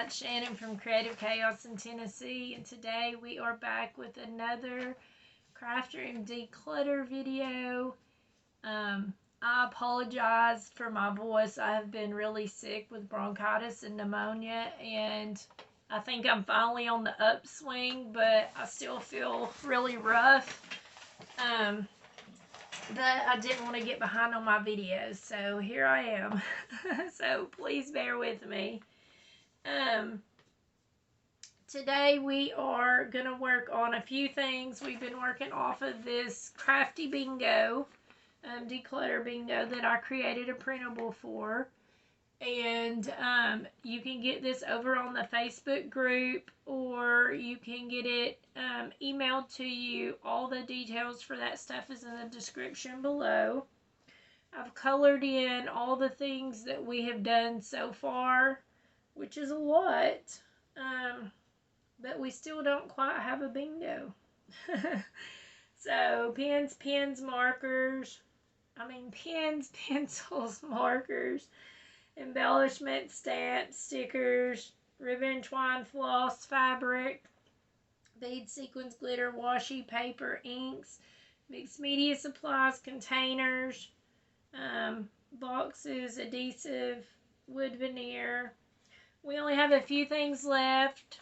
It's Shannon from Creative Chaos in Tennessee, and today we are back with another Crafter and Declutter video. I apologize for my voice. I have been really sick with bronchitis and pneumonia, and I think I'm finally on the upswing, but I still feel really rough. But I didn't want to get behind on my videos, so here I am. So please bear with me. Today we are going to work on a few things. We've been working off of this Crafty Bingo, Declutter Bingo that I created a printable for. And you can get this over on the Facebook group, or you can get it emailed to you. All the details for that stuff is in the description below. I've colored in all the things that we have done so far, which is a lot. But we still don't quite have a bingo. So pens, pencils, markers, embellishment, stamps, stickers, ribbon, twine, floss, fabric, bead, sequins, glitter, washi, paper, inks, mixed media supplies, containers, boxes, adhesive, wood veneer. We only have a few things left.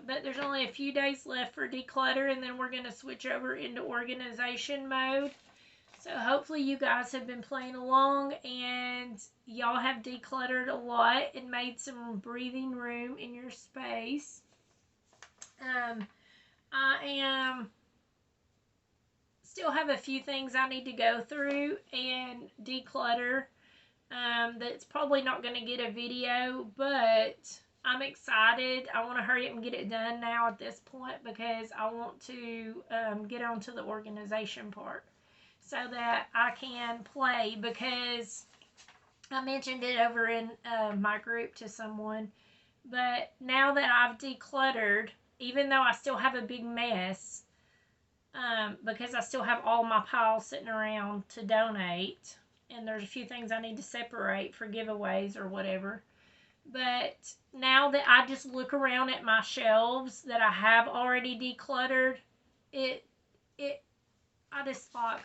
But there's only a few days left for declutter, and then we're going to switch over into organization mode. So hopefully you guys have been playing along and y'all have decluttered a lot and made some breathing room in your space. I am still have a few things I need to go through and declutter. That's probably not going to get a video, but I'm excited. I want to hurry up and get it done now at this point because I want to get on to the organization part so that I can play, because I mentioned it over in my group to someone. But now that I've decluttered, even though I still have a big mess, because I still have all my piles sitting around to donate, and there's a few things I need to separate for giveaways or whatever. But now that I just look around at my shelves that I have already decluttered, I just like,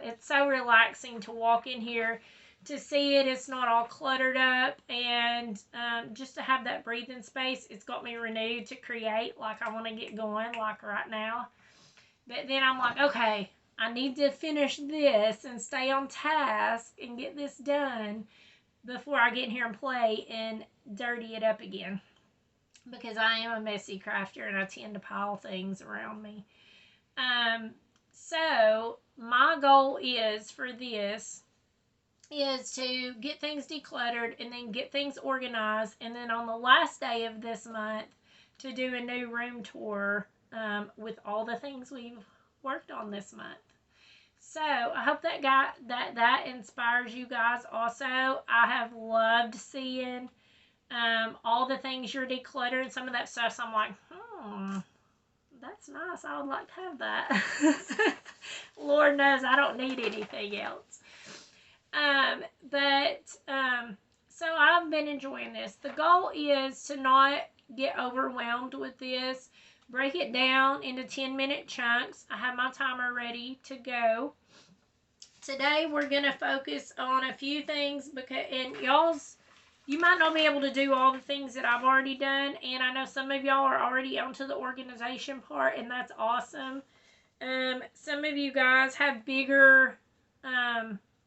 it's so relaxing to walk in here, to see it's not all cluttered up, and just to have that breathing space. It's got me renewed to create, like I want to get going, like right now. But then I'm like, okay, I need to finish this and stay on task and get this done before I get in here and play and dirty it up again, because I am a messy crafter and I tend to pile things around me. So my goal is for this is to get things decluttered and then get things organized, and then on the last day of this month to do a new room tour with all the things we've worked on this month. So I hope that inspires you guys also. I have loved seeing all the things you're decluttering. Some of that stuff, so I'm like, that's nice. I would like to have that. Lord knows I don't need anything else. So I've been enjoying this. The goal is to not get overwhelmed with this. Break it down into 10-minute chunks. I have my timer ready to go. Today we're going to focus on a few things, because, and you might not be able to do all the things that I've already done, and I know some of y'all are already onto the organization part, and that's awesome. Some of you guys have bigger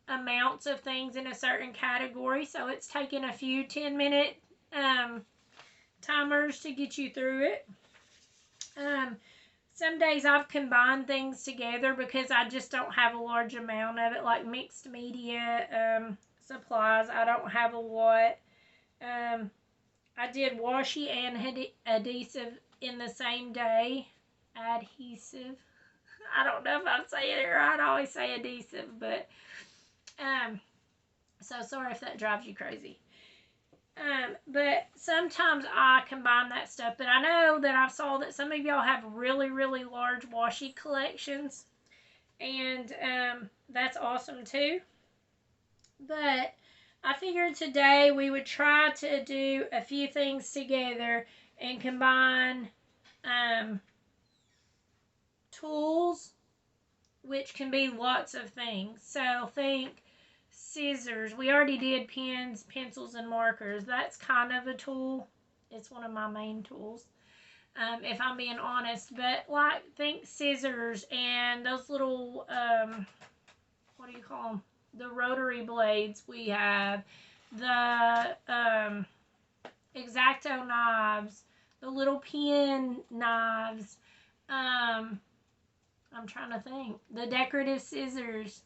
amounts of things in a certain category, so it's taking a few 10-minute timers to get you through it. Some days I've combined things together because I just don't have a large amount of it, like mixed media supplies. I don't have a lot. I did washi and adhesive in the same day. Adhesive. I don't know if I'm saying it right. I always say adhesive, but so sorry if that drives you crazy. But sometimes I combine that stuff. But I know that I saw that some of y'all have really, really large washi collections. And that's awesome too. But I figured today we would try to do a few things together and combine tools, which can be lots of things. So think scissors. We already did pens, pencils, and markers. That's kind of a tool. It's one of my main tools, if I'm being honest. But like, think scissors and those little, what do you call them? The rotary blades we have, the X-Acto knives, the little pen knives. I'm trying to think. The decorative scissors.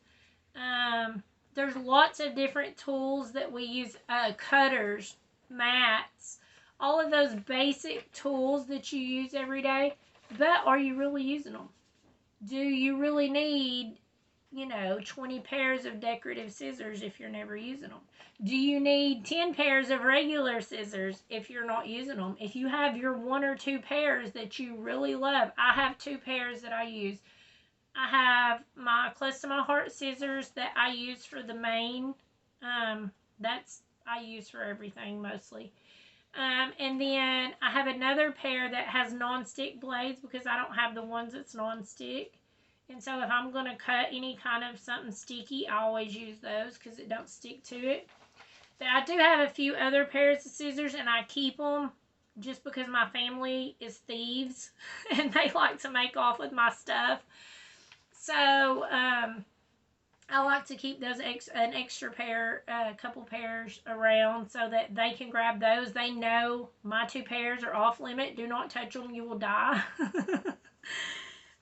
There's lots of different tools that we use. Cutters, mats, all of those basic tools that you use every day. But are you really using them? Do you really need, 20 pairs of decorative scissors if you're never using them? Do you need 10 pairs of regular scissors if you're not using them? If you have your 1 or 2 pairs that you really love, I have 2 pairs that I use. I have my close to my heart scissors that I use for the main. That's I use for everything mostly. And then I have another pair that has non-stick blades because I don't have the ones that's non-stick. And so if I'm going to cut any kind of something sticky, I always use those because it don't stick to it. But I do have a few other pairs of scissors, and I keep them just because my family is thieves and they like to make off with my stuff. So I like to keep those an extra pair, a couple pairs around so that they can grab those. They know my 2 pairs are off limit. Do not touch them, you will die.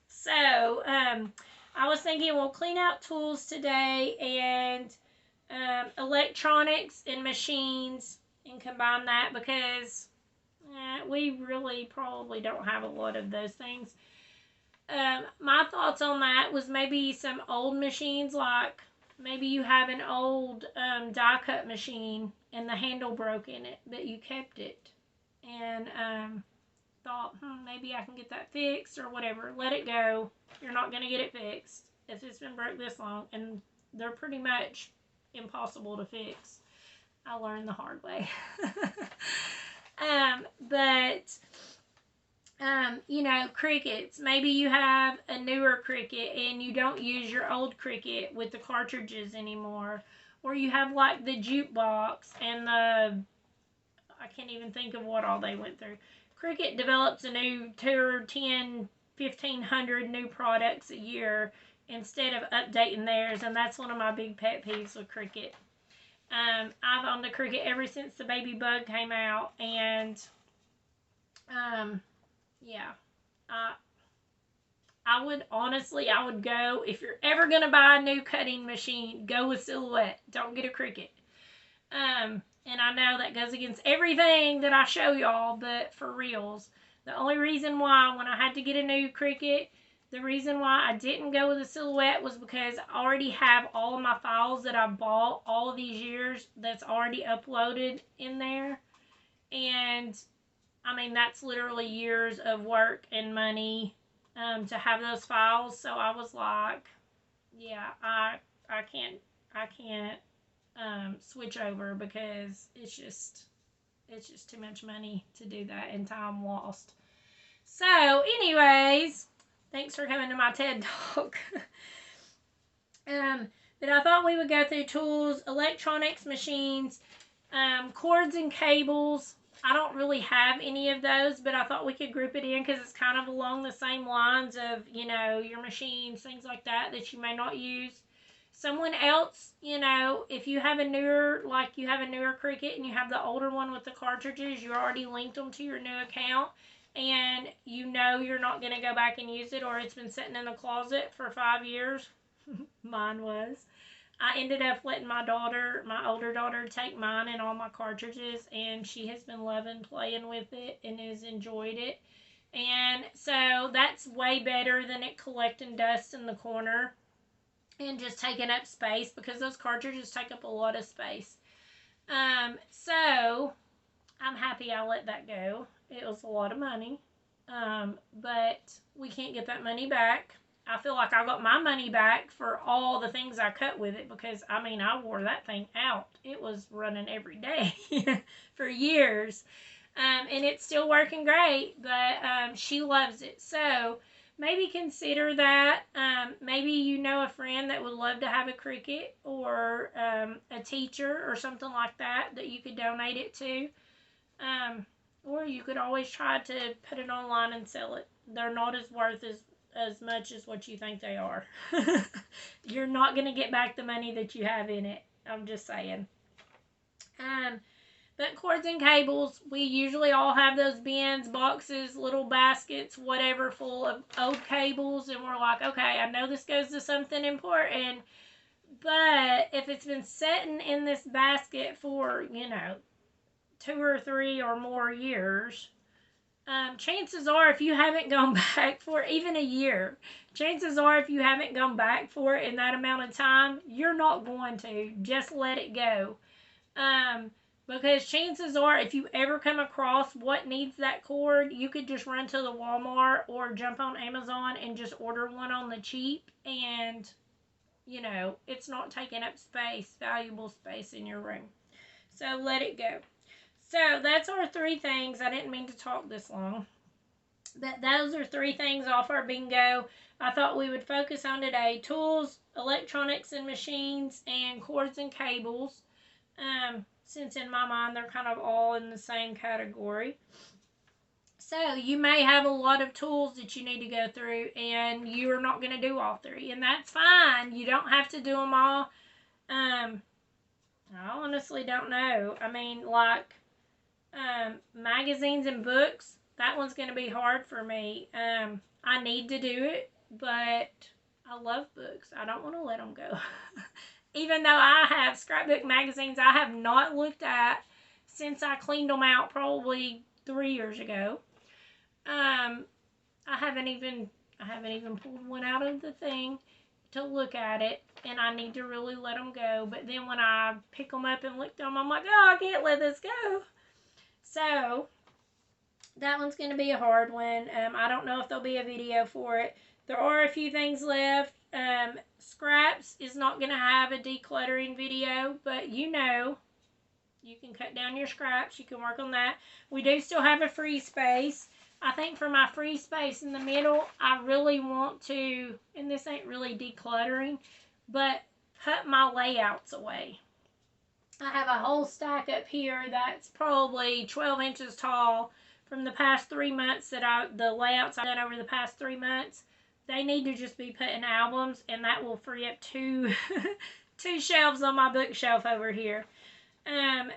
So I was thinking we'll clean out tools today and electronics and machines and combine that because we really probably don't have a lot of those things. My thoughts on that was maybe some old machines, like maybe you have an old die cut machine and the handle broke in it, but you kept it and thought, maybe I can get that fixed or whatever. Let it go. You're not going to get it fixed if it's been broke this long, and they're pretty much impossible to fix. I learned the hard way. But crickets. Maybe you have a newer cricket and you don't use your old cricket with the cartridges anymore. Or you have like the jukebox and I can't even think of what all they went through. Cricket develops a new 2 or 10, 1,500 new products a year instead of updating theirs. And that's one of my big pet peeves with Cricket. I've owned the Cricket ever since the baby bug came out. And yeah, I would go, if you're ever going to buy a new cutting machine, go with Silhouette. Don't get a Cricket. And I know that goes against everything that I show y'all, but for reals, the only reason why when I had to get a new Cricket, the reason why I didn't go with a Silhouette was because I already have all of my files that I bought all of these years that's already uploaded in there. And I mean, that's literally years of work and money to have those files. So I was like, yeah, I can't switch over because it's just too much money to do that and time lost. So anyways, thanks for coming to my TED Talk. But I thought we would go through tools, electronics, machines, cords and cables. I don't really have any of those, but I thought we could group it in because it's kind of along the same lines of, your machines, things like that you may not use. Someone else, if you have a newer Cricut and you have the older one with the cartridges, you already linked them to your new account and you're not going to go back and use it, or it's been sitting in the closet for 5 years. Mine was. I ended up letting my older daughter, take mine and all my cartridges, and she has been loving playing with it and has enjoyed it. And so that's way better than it collecting dust in the corner and just taking up space, because those cartridges take up a lot of space. So I'm happy I let that go. It was a lot of money, but we can't get that money back. I feel like I got my money back for all the things I cut with it, because, I mean, I wore that thing out. It was running every day for years. And it's still working great, but she loves it. So maybe consider that. Maybe you know a friend that would love to have a Cricut, or a teacher or something like that you could donate it to. Or you could always try to put it online and sell it. They're not as worth as much as what you think they are. You're not going to get back the money that you have in it. I'm just saying. But cords and cables, we usually all have those bins, boxes, little baskets, whatever, full of old cables. And we're like, okay, I know this goes to something important. But if it's been sitting in this basket for, 2 or 3 or more years, chances are, if you haven't gone back for even a year, chances are, if you haven't gone back for it in that amount of time, you're not going to. Just let it go. Because chances are, if you ever come across what needs that cord, you could just run to the Walmart or jump on Amazon and just order one on the cheap. And, it's not taking up space, valuable space in your room. So let it go. So that's our 3 things. I didn't mean to talk this long. But those are 3 things off our bingo I thought we would focus on today. Tools, electronics and machines, and cords and cables. Since in my mind they're kind of all in the same category. So you may have a lot of tools that you need to go through, and you're not going to do all 3. And that's fine. You don't have to do them all. I honestly don't know. I mean, like, magazines and books, that one's going to be hard for me. I need to do it, but I love books. I don't want to let them go. Even though I have scrapbook magazines I have not looked at since I cleaned them out probably 3 years ago. I haven't even pulled one out of the thing to look at it, and I need to really let them go. But then when I pick them up and look at them, I'm like, oh, I can't let this go. So that one's going to be a hard one. I don't know if there'll be a video for it. There are a few things left. Scraps is not going to have a decluttering video, but you can cut down your scraps. You can work on that. We do still have a free space. I think for my free space in the middle, I really want to, and this ain't really decluttering, but put my layouts away. I have a whole stack up here that's probably 12 inches tall from the past 3 months the layouts I've done over the past 3 months. They need to just be put in albums, and that will free up 2 shelves on my bookshelf over here.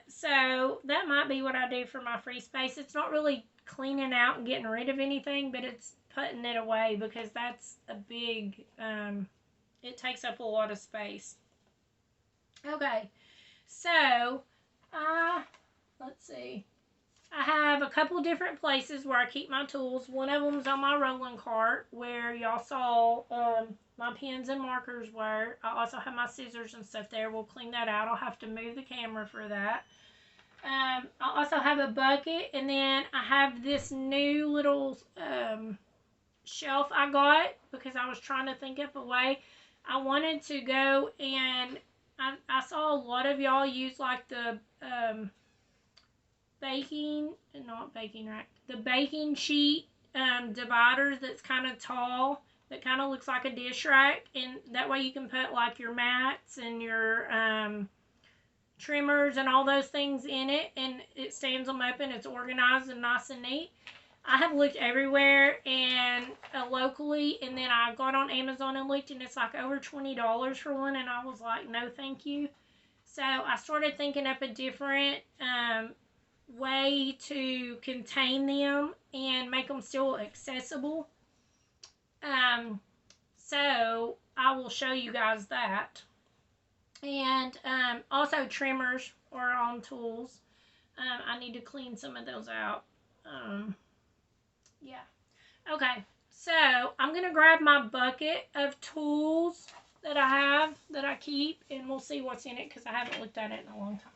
So that might be what I do for my free space. It's not really cleaning out and getting rid of anything, but it's putting it away, because that's a big, it takes up a lot of space. Okay, so, let's see. I have a couple different places where I keep my tools. One of them is on my rolling cart, where y'all saw my pens and markers were. I also have my scissors and stuff there. We'll clean that out. I'll have to move the camera for that. I also have a bucket, and then I have this new little shelf I got because I was trying to think up a way. I wanted to go, and I saw a lot of y'all use like the the baking sheet dividers that's kind of tall, that kind of looks like a dish rack, and that way you can put like your mats and your trimmers and all those things in it, and it stands them up and it's organized and nice and neat. I have looked everywhere and locally, and then I got on Amazon and looked, and it's like over $20 for one, and I was like, no thank you. So I started thinking up a different way to contain them and make them still accessible. So I will show you guys that. And also trimmers are on tools. I need to clean some of those out. Yeah. Okay, so I'm going to grab my bucket of tools that I have, that I keep, and we'll see what's in it, because I haven't looked at it in a long time.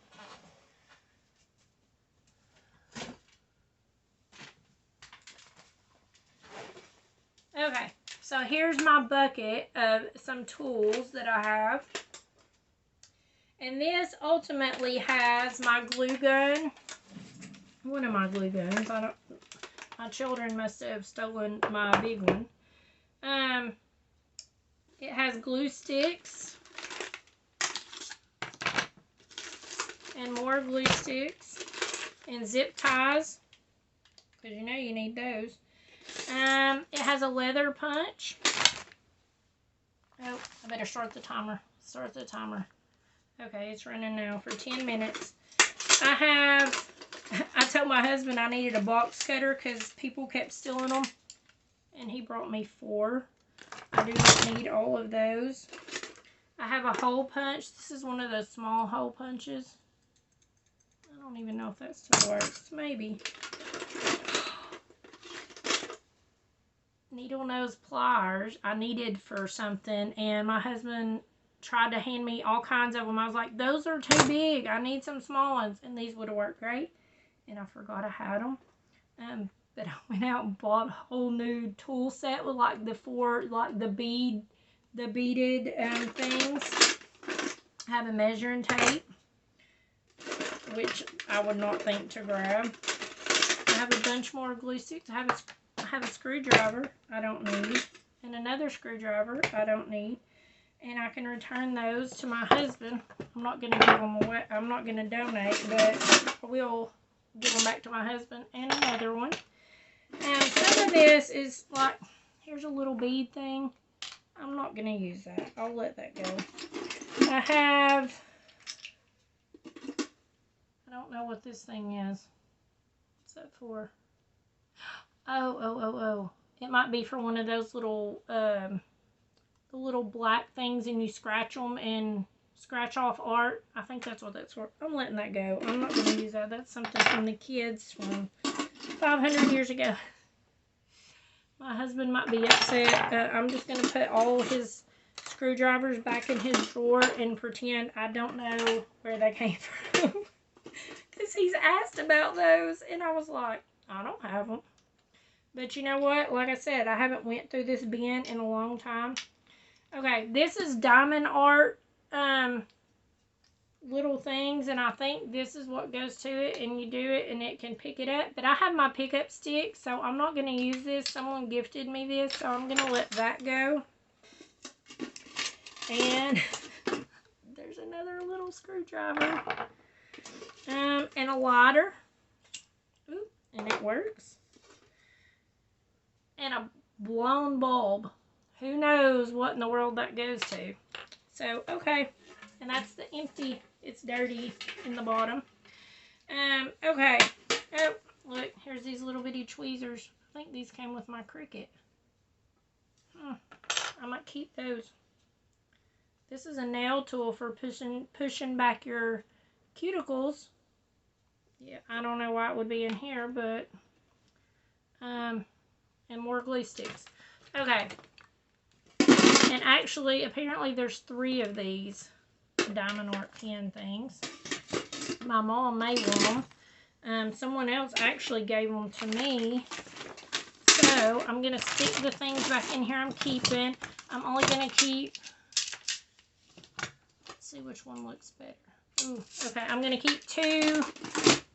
Okay, So here's my bucket of some tools that I have. And this ultimately has my glue gun. One of my glue guns. My children must have stolen my big one. It has glue sticks. And more glue sticks. And zip ties. Because you know you need those. It has a leather punch. Oh, I better start the timer. Start the timer. Okay, it's running now for 10 minutes. I told my husband I needed a box cutter because people kept stealing them. And he brought me 4. I do not need all of those. I have a hole punch. This is one of those small hole punches. I don't even know if that still works. Maybe. Needle nose pliers I needed for something, and my husband tried to hand me all kinds of them. I was like, those are too big. I need some small ones, and these would have worked great. And I forgot I had them. But I went out and bought a whole new tool set with like the beaded things. I have a measuring tape, which I would not think to grab. I have a bunch more glue sticks. I have a screwdriver I don't need, and another screwdriver I don't need, and I can return those to my husband. I'm not going to give them away. I'm not going to donate, but I will give them back to my husband. And another one. And some of this is like, here's a little bead thing. I'm not going to use that. I'll let that go. I don't know what this thing is. What's that for? Oh. It might be for one of those little, the little black things, and you scratch them and scratch off art. I think that's what that's for. I'm letting that go. I'm not going to use that. That's something from the kids from 500 years ago. My husband might be upset. I'm just going to put all his screwdrivers back in his drawer and pretend I don't know where they came from. Because he's asked about those, and I was like, I don't have them. But you know what? Like I said, I haven't went through this bin in a long time. Okay, this is diamond art little things, and I think this is what goes to it, and you do it, and it can pick it up. But I have my pickup stick, so I'm not going to use this. Someone gifted me this, so I'm going to let that go. And there's another little screwdriver. And a lighter. Ooh, and it works. And a blown bulb. Who knows what in the world that goes to. So, okay. And that's the empty. It's dirty in the bottom. Okay. Oh, look. Here's these little bitty tweezers. I think these came with my Cricut. I might keep those. This is a nail tool for pushing back your cuticles. Yeah, I don't know why it would be in here, but and more glue sticks. Okay. And actually, apparently there's 3 of these diamond art pen things. My mom made them. Someone else actually gave them to me. So, I'm going to stick the things back in here I'm keeping. I'm only going to keep... Let's see which one looks better. Ooh, okay, I'm going to keep 2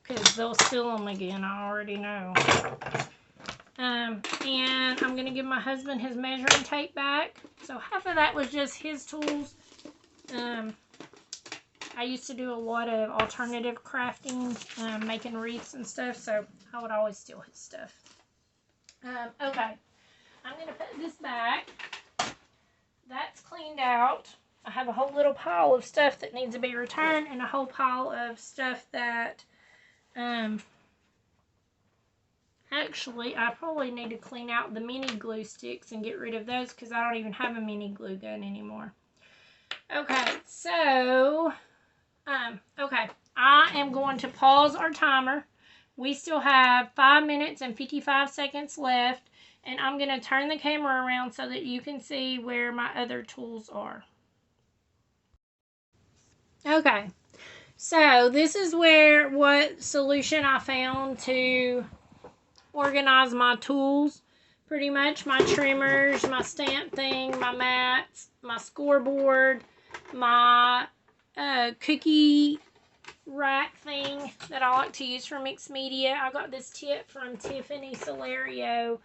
because they'll steal them again. I already know. And I'm going to give my husband his measuring tape back. So half of that was just his tools. I used to do a lot of alternative crafting, making wreaths and stuff, so I would always steal his stuff. Okay, I'm going to put this back. That's cleaned out. I have a whole little pile of stuff that needs to be returned, and a whole pile of stuff that, actually, I probably need to clean out the mini glue sticks and get rid of those because I don't even have a mini glue gun anymore. Okay, so, okay, I am going to pause our timer. We still have 5 minutes and 55 seconds left, and I'm going to turn the camera around so that you can see where my other tools are. Okay, so this is what solution I found to organize my tools. pretty much my trimmers, my stamp thing, my mats, my scoreboard, my cookie rack thing that I like to use for mixed media. I got this tip from Tiffany Solario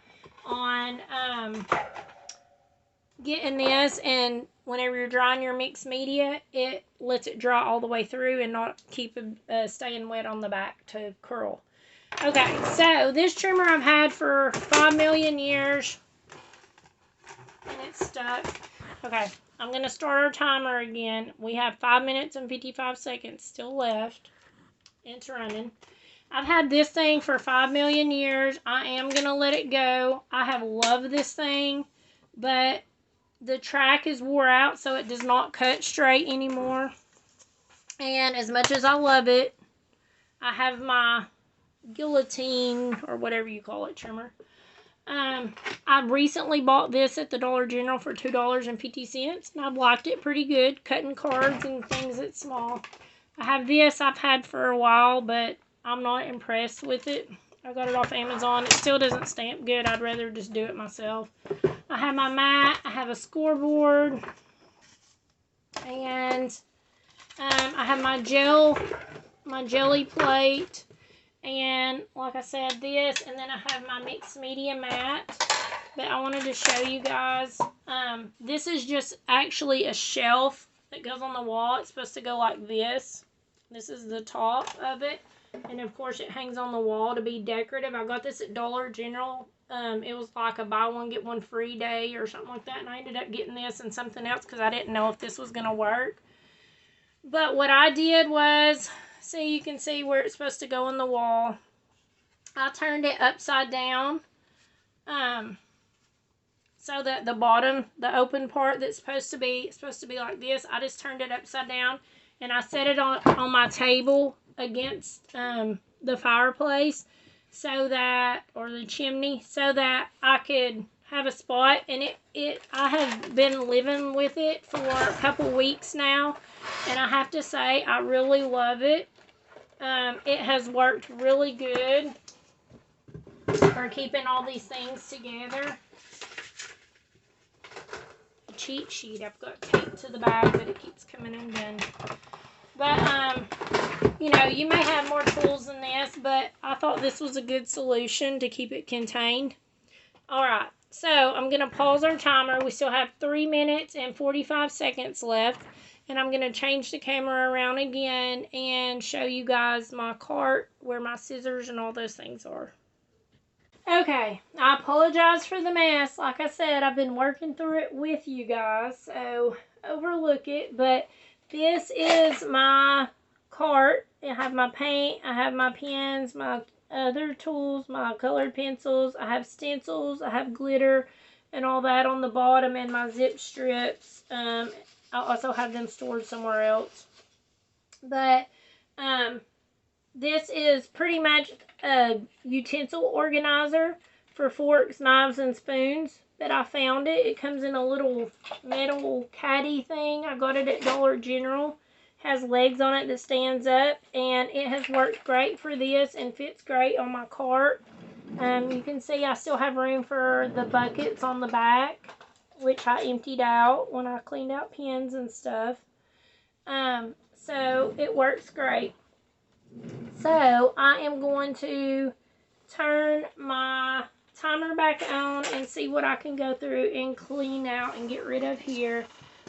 on getting this, and whenever you're drying your mixed media, it lets it dry all the way through and not keep staying wet on the back to curl. Okay, so this trimmer I've had for 5 million years, and it's stuck. Okay, I'm going to start our timer again. We have 5 minutes and 55 seconds still left. It's running. I've had this thing for 5 million years. I am going to let it go. I have loved this thing, but the track is wore out, so it does not cut straight anymore. And as much as I love it, I have my guillotine, or whatever you call it, trimmer. I recently bought this at the Dollar General for $2.50, and I've liked it pretty good, cutting cards and things that's small. I have this I've had for a while, but I'm not impressed with it. I got it off Amazon. It still doesn't stamp good. I'd rather just do it myself. I have my mat. I have a scoreboard. And I have my jelly plate. And like I said, this. And then I have my mixed media mat. But I wanted to show you guys. This is just actually a shelf that goes on the wall. It's supposed to go like this. This is the top of it. And of course it hangs on the wall to be decorative. I got this at Dollar General. It was like a buy one get one free day or something like that. And I ended up getting this and something else because I didn't know if this was going to work. But what I did was, see, you can see where it's supposed to go on the wall. I turned it upside down. So that the bottom, the open part that's supposed to be like this, I just turned it upside down. And I set it on my table against the fireplace, so that, or the chimney, so that I could have a spot. And I have been living with it for a couple weeks now, and I have to say I really love it. It has worked really good for keeping all these things together. A cheat sheet I've got taped to the bag, but it keeps coming undone. But, you know, you may have more tools than this, but I thought this was a good solution to keep it contained. Alright, so I'm going to pause our timer. We still have 3 minutes and 45 seconds left. And I'm going to change the camera around again and show you guys my cart, where my scissors and all those things are. Okay, I apologize for the mess. Like I said, I've been working through it with you guys, so overlook it. But this is my cart. I have my paint, I have my pens, my other tools, my colored pencils, I have stencils, I have glitter and all that on the bottom, and my zip strips. I also have them stored somewhere else. But this is pretty much a utensil organizer for forks, knives, and spoons. But I found it. It comes in a little metal caddy thing. I got it at Dollar General. Has legs on it that stands up, and it has worked great for this and fits great on my cart. You can see I still have room for the buckets on the back, which I emptied out when I cleaned out pens and stuff. So it works great. So I am going to turn my timer back on and see what I can go through and clean out and get rid of here.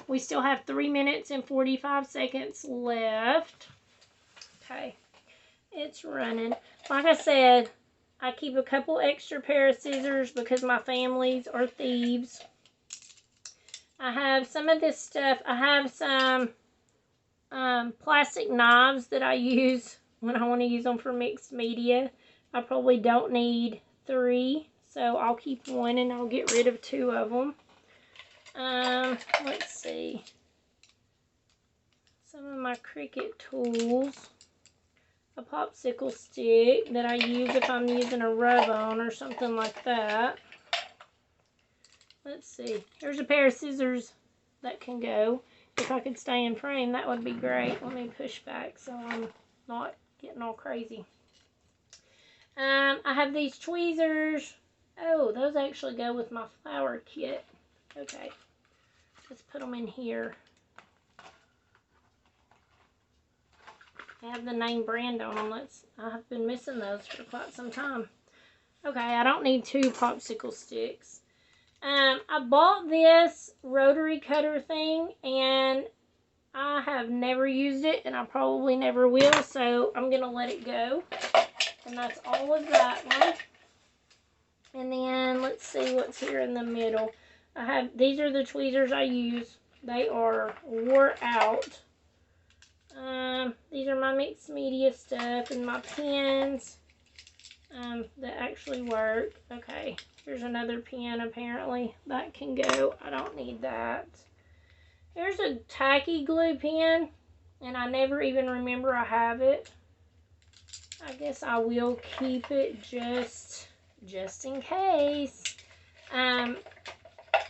We still have 3 minutes and 45 seconds left. Okay, it's running. Like I said, I keep a couple extra pair of scissors because my families are thieves. I have some of this stuff. I have some plastic knives that I use when I want to use them for mixed media. I probably don't need 3, so I'll keep 1 and I'll get rid of 2 of them. Let's see. Some of my Cricut tools. A popsicle stick that I use if I'm using a rub-on or something like that. Let's see. Here's a pair of scissors that can go. If I could stay in frame, that would be great. Let me push back so I'm not getting all crazy. I have these tweezers. Oh, those actually go with my flower kit. Okay, let's put them in here. They have the name brand on them. I've been missing those for quite some time. Okay, I don't need 2 popsicle sticks. I bought this rotary cutter thing, and I have never used it, and I probably never will, so I'm going to let it go. And that's all of that one. And then, let's see what's here in the middle. These are the tweezers I use. They are wore out. These are my mixed media stuff and my pens that actually work. Okay, here's another pen apparently. That can go. I don't need that. Here's a tacky glue pen, and I never even remember I have it. I guess I will keep it just in case.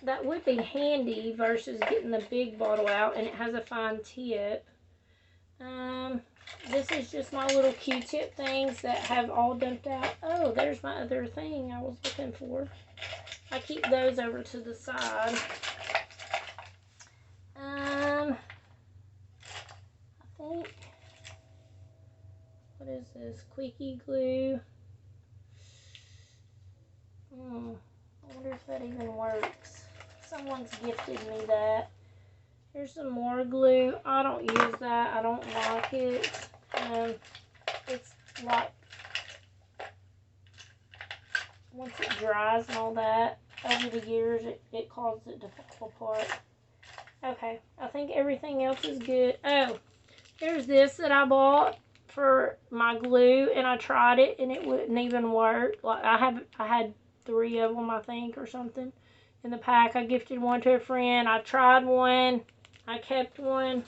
That would be handy versus getting the big bottle out, and it has a fine tip. This is just my little Q-tip things that have all dumped out. Oh, there's my other thing I was looking for. I keep those over to the side. I think, what is this? Quickie glue. I wonder if that even works. Someone's gifted me that. Here's some more glue. I don't use that. I don't like it. It's like, once it dries and all that, over the years, it causes it to fall apart. Okay, I think everything else is good. Oh, here's this that I bought for my glue, and I tried it, and it wouldn't even work. Like, I had 3 of them, I think, or something in the pack. I gifted one to a friend. I tried one. I kept one.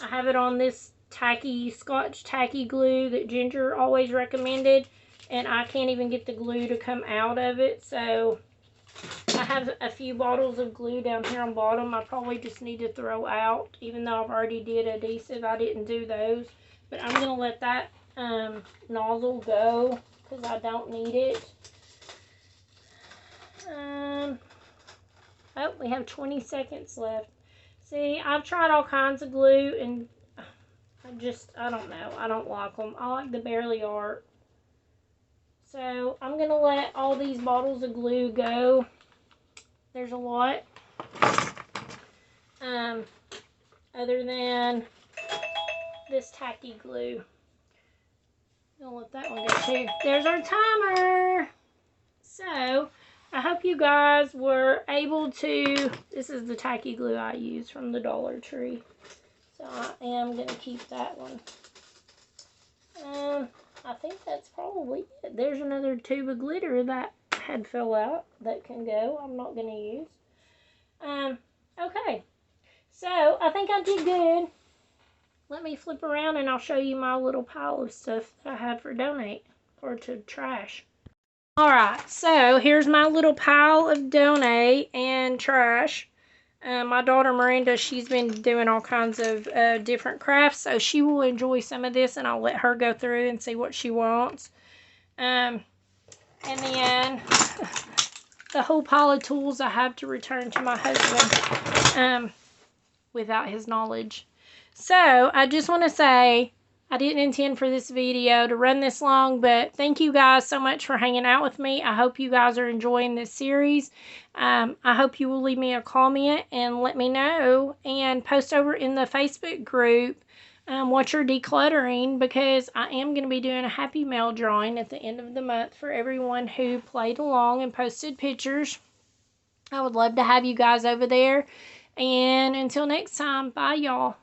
I have it on this Scotch tacky glue that Ginger always recommended, and I can't even get the glue to come out of it. So I have a few bottles of glue down here on bottom. I probably just need to throw out, even though I've already did adhesive. I didn't do those, but I'm gonna let that nozzle go because I don't need it. Oh, we have 20 seconds left. See, I've tried all kinds of glue, and I don't know. I don't like them. I like the Barely Art. So, I'm going to let all these bottles of glue go. There's a lot. Other than this tacky glue. I'm going to let that one go too. There's our timer. So, I hope you guys were able to, this is the tacky glue I use from the Dollar Tree. So I am going to keep that one. I think that's probably it. There's another tube of glitter that had fell out that can go. I'm not going to use. Okay. So I think I did good. Let me flip around and I'll show you my little pile of stuff that I had for donate or to trash. Alright, so here's my little pile of donate and trash. My daughter Miranda, she's been doing all kinds of different crafts, so she will enjoy some of this, and I'll let her go through and see what she wants. And then the whole pile of tools I have to return to my husband without his knowledge. So I just want to say, I didn't intend for this video to run this long, but thank you guys so much for hanging out with me. I hope you guys are enjoying this series. I hope you will leave me a comment and let me know, and post over in the Facebook group what you're decluttering, because I am going to be doing a Happy Mail drawing at the end of the month for everyone who played along and posted pictures. I would love to have you guys over there. And until next time, bye y'all.